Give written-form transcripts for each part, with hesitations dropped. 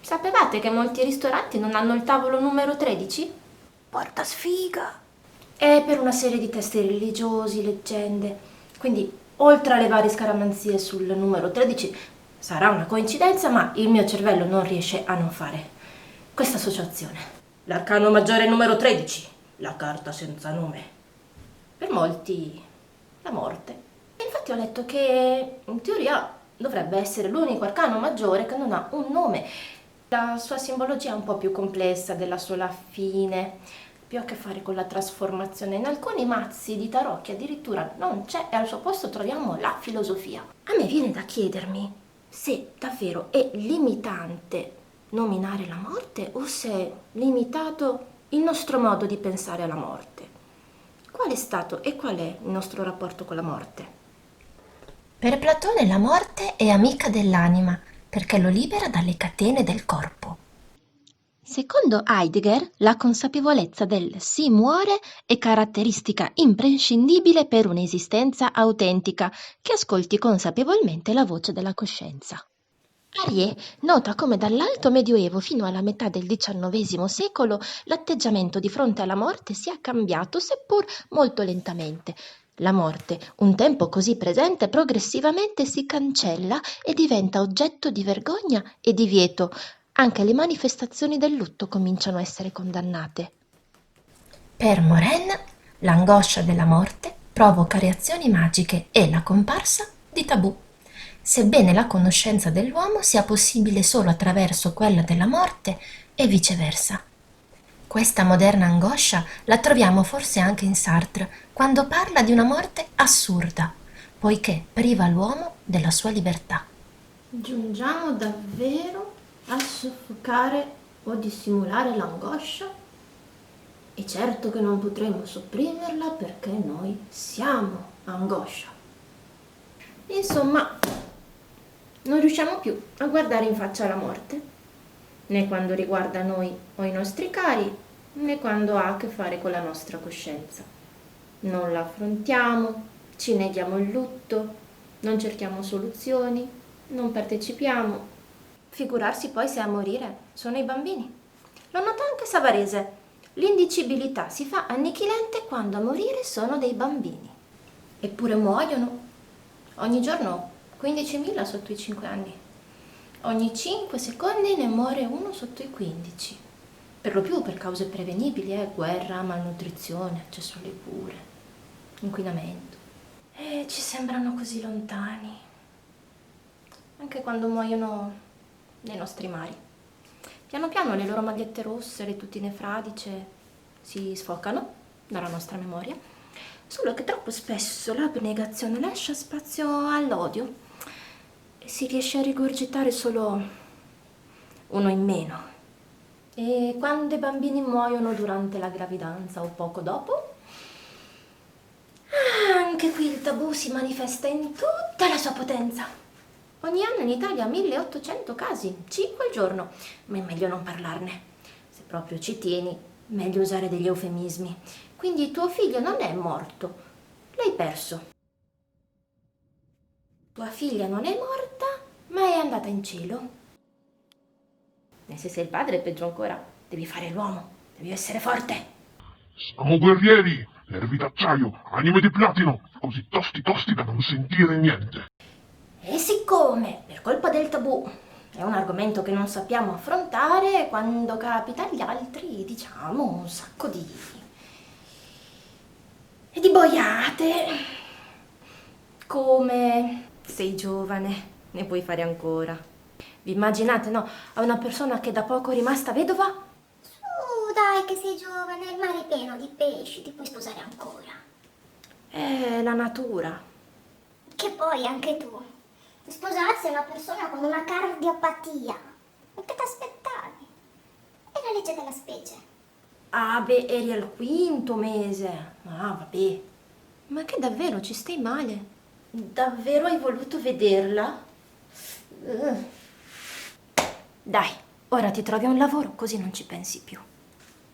Sapevate che molti ristoranti non hanno il tavolo numero 13? Porta sfiga! È per una serie di testi religiosi, leggende. Quindi, oltre alle varie scaramanzie sul numero 13, sarà una coincidenza, ma il mio cervello non riesce a non fare questa associazione. L'arcano maggiore numero 13, la carta senza nome. Per molti, la morte. E infatti ho letto che, in teoria, dovrebbe essere l'unico arcano maggiore che non ha un nome. La sua simbologia è un po' più complessa della sola fine, più a che fare con la trasformazione. In alcuni mazzi di tarocchi addirittura non c'è e al suo posto troviamo la filosofia. A me viene da chiedermi se davvero è limitante nominare la morte o se è limitato il nostro modo di pensare alla morte. Qual è stato e qual è il nostro rapporto con la morte? Per Platone la morte è amica dell'anima perché lo libera dalle catene del corpo. Secondo Heidegger, la consapevolezza del si muore è caratteristica imprescindibile per un'esistenza autentica che ascolti consapevolmente la voce della coscienza. Arie nota come dall'Alto Medioevo fino alla metà del XIX secolo l'atteggiamento di fronte alla morte sia cambiato, seppur molto lentamente. La morte, un tempo così presente, progressivamente si cancella e diventa oggetto di vergogna e divieto. Anche le manifestazioni del lutto cominciano a essere condannate. Per Moren, l'angoscia della morte provoca reazioni magiche e la comparsa di tabù, sebbene la conoscenza dell'uomo sia possibile solo attraverso quella della morte e viceversa. Questa moderna angoscia la troviamo forse anche in Sartre, quando parla di una morte assurda, poiché priva l'uomo della sua libertà. Giungiamo davvero a soffocare o dissimulare l'angoscia? E certo che non potremo sopprimerla perché noi siamo angoscia. Insomma, non riusciamo più a guardare in faccia la morte, né quando riguarda noi o i nostri cari, né quando ha a che fare con la nostra coscienza. Non la affrontiamo, ci neghiamo il lutto, non cerchiamo soluzioni, non partecipiamo. Figurarsi poi se a morire sono i bambini. Lo nota anche Savarese. L'indicibilità si fa annichilente quando a morire sono dei bambini. Eppure muoiono. Ogni giorno 15.000 sotto i 5 anni. Ogni 5 secondi ne muore uno sotto i 15. Per lo più per cause prevenibili, guerra, malnutrizione, accesso alle cure, inquinamento. E ci sembrano così lontani. Anche quando muoiono nei nostri mari. Piano piano le loro magliette rosse, le tutine fradicie si sfocano dalla nostra memoria, solo che troppo spesso l'abnegazione lascia spazio all'odio e si riesce a rigurgitare solo uno in meno. E quando i bambini muoiono durante la gravidanza o poco dopo, anche qui il tabù si manifesta in tutta la sua potenza. Ogni anno in Italia 1800 casi, 5 al giorno, ma è meglio non parlarne. Se proprio ci tieni, meglio usare degli eufemismi. Quindi tuo figlio non è morto, l'hai perso. Tua figlia non è morta, ma è andata in cielo. E se sei il padre, peggio ancora, devi fare l'uomo, devi essere forte. Siamo guerrieri, nervi d'acciaio, anime di platino, così tosti tosti da non sentire niente. E siccome, per colpa del tabù, è un argomento che non sappiamo affrontare, quando capita agli altri diciamo un sacco di boiate. Come sei giovane, ne puoi fare ancora. Vi immaginate, no? A una persona che da poco è rimasta vedova? Dai che sei giovane, il mare è pieno di pesci, ti puoi sposare ancora. È la natura. Che poi anche tu. Sposarsi è una persona con una cardiopatia. E che ti aspettavi? È la legge della specie. Ah beh, eri al 5° mese. Ah vabbè. Ma che davvero ci stai male? Davvero hai voluto vederla? Dai, ora ti trovi un lavoro così non ci pensi più.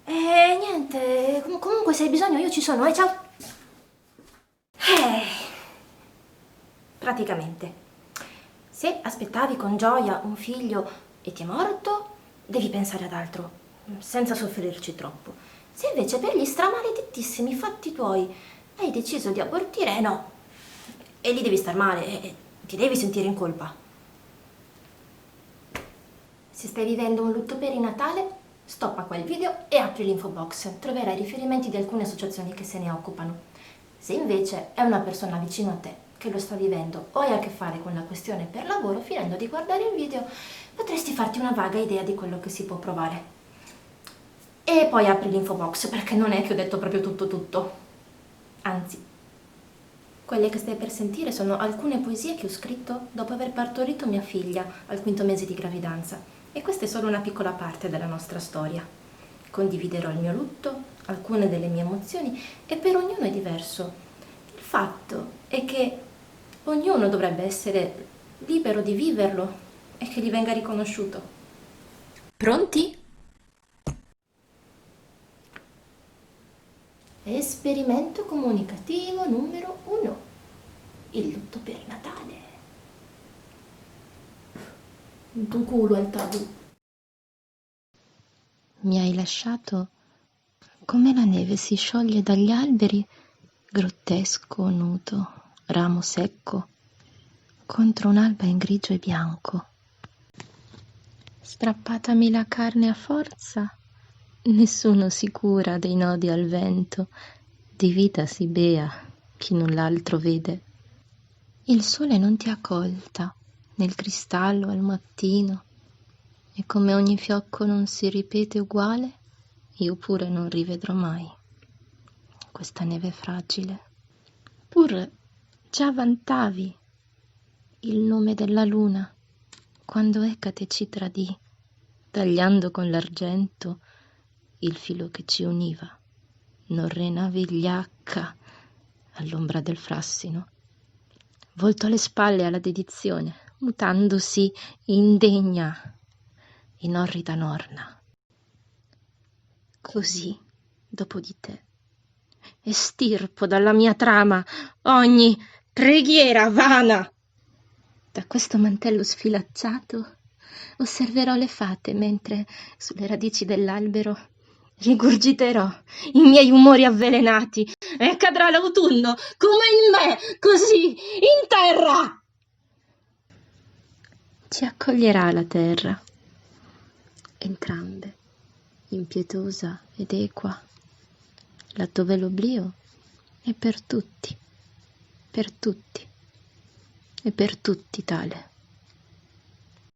E niente, comunque se hai bisogno io ci sono, ciao! Praticamente, se aspettavi con gioia un figlio e ti è morto, devi pensare ad altro, senza soffrirci troppo. Se invece per gli stramaledettissimi fatti tuoi hai deciso di abortire, no. E lì devi star male e ti devi sentire in colpa. Se stai vivendo un lutto perinatale, stoppa quel video e apri l'info box. Troverai riferimenti di alcune associazioni che se ne occupano. Se invece è una persona vicino a te che lo sta vivendo o hai a che fare con la questione per lavoro, finendo di guardare il video potresti farti una vaga idea di quello che si può provare. E poi apri l'info box, perché non è che ho detto proprio tutto. Anzi, quelle che stai per sentire sono alcune poesie che ho scritto dopo aver partorito mia figlia al 5° mese di gravidanza. E questa è solo una piccola parte della nostra storia. Condividerò il mio lutto, alcune delle mie emozioni, e per ognuno è diverso. Il fatto è che ognuno dovrebbe essere libero di viverlo e che gli venga riconosciuto. Pronti? Esperimento comunicativo numero 1. Il lutto perinatale. Un culo al tabù. Mi hai lasciato come la neve si scioglie dagli alberi, grottesco, nudo, ramo secco, contro un'alba in grigio e bianco. Strappatami la carne a forza, nessuno si cura dei nodi al vento, di vita si bea chi null'altro vede. Il sole non ti ha colta nel cristallo al mattino, e come ogni fiocco non si ripete uguale, io pure non rivedrò mai questa neve fragile. Pur già vantavi il nome della luna quando Ecate ci tradì, tagliando con l'argento il filo che ci univa. Norrena vigliacca all'ombra del frassino, voltò le spalle alla dedizione, mutandosi indegna in orrida norna. Così, dopo di te, estirpo dalla mia trama ogni preghiera vana. Da questo mantello sfilacciato osserverò le fate mentre sulle radici dell'albero rigurgiterò i miei umori avvelenati e cadrà l'autunno come in me, così in terra. Ci accoglierà la terra, entrambe, impietosa ed equa, laddove l'oblio è per tutti e per tutti tale.